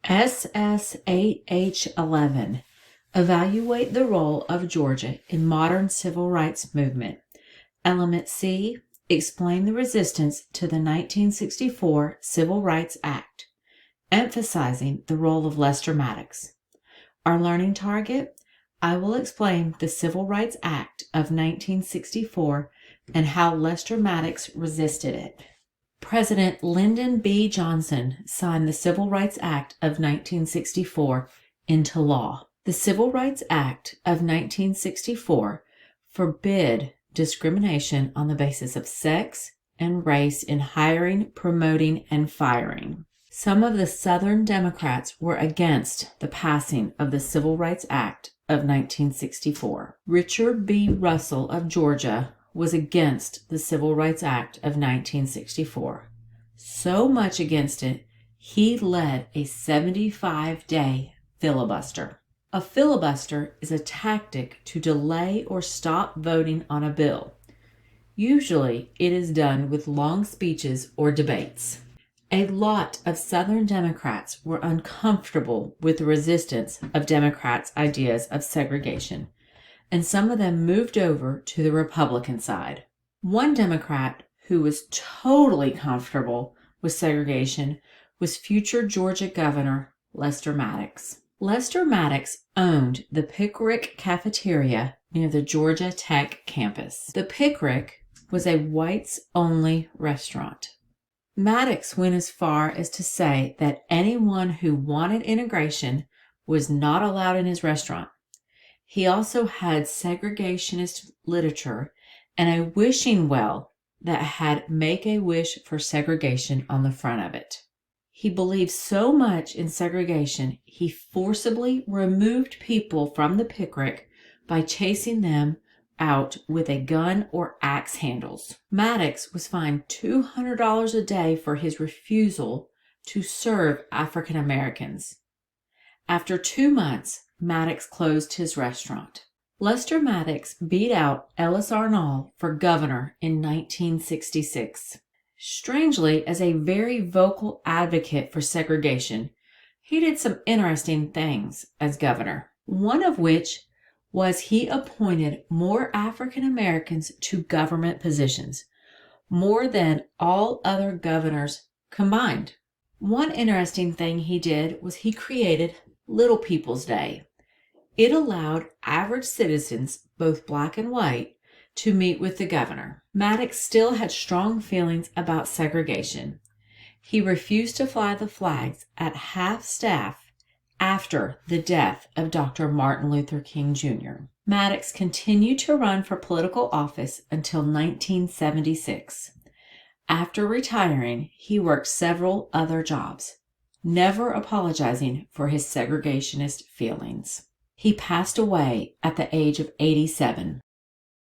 SS8H11. Evaluate the role of Georgia in modern civil rights movement. Element C. Explain the resistance to the 1964 Civil Rights Act, emphasizing the role of Lester Maddox. Our learning target: I will explain the Civil Rights Act of 1964 and how Lester Maddox resisted it. President Lyndon B. Johnson signed the Civil Rights Act of 1964 into law. The Civil Rights Act of 1964 forbid discrimination on the basis of sex and race in hiring, promoting, and firing. Some of the Southern Democrats were against the passing of the Civil Rights Act of 1964. Richard B. Russell of Georgia was against the Civil Rights Act of 1964. So much against it, he led a 75-day filibuster. A filibuster is a tactic to delay or stop voting on a bill. Usually, it is done with long speeches or debates. A lot of Southern Democrats were uncomfortable with the resistance of Democrats' ideas of segregation, and some of them moved over to the Republican side. One Democrat who was totally comfortable with segregation was future Georgia Governor Lester Maddox. Lester Maddox owned the Pickerick Cafeteria near the Georgia Tech campus. The Pickerick was a whites-only restaurant. Maddox went as far as to say that anyone who wanted integration was not allowed in his restaurant. He also had segregationist literature and a wishing well that had "Make a Wish for Segregation" on the front of it. He believed so much in segregation, he forcibly removed people from the Pickerick by chasing them out with a gun or axe handles. Maddox was fined $200 a day for his refusal to serve African Americans. After 2 months, Maddox closed his restaurant. Lester Maddox beat out Ellis Arnall for governor in 1966. Strangely, as a very vocal advocate for segregation, he did some interesting things as governor, one of which was he appointed more African Americans to government positions, more than all other governors combined. One interesting thing he did was he created Little People's Day. It allowed average citizens, both black and white, to meet with the governor. Maddox still had strong feelings about segregation. He refused to fly the flags at half-staff after the death of Dr. Martin Luther King Jr. Maddox continued to run for political office until 1976. After retiring, he worked several other jobs, never apologizing for his segregationist feelings. He passed away at the age of 87.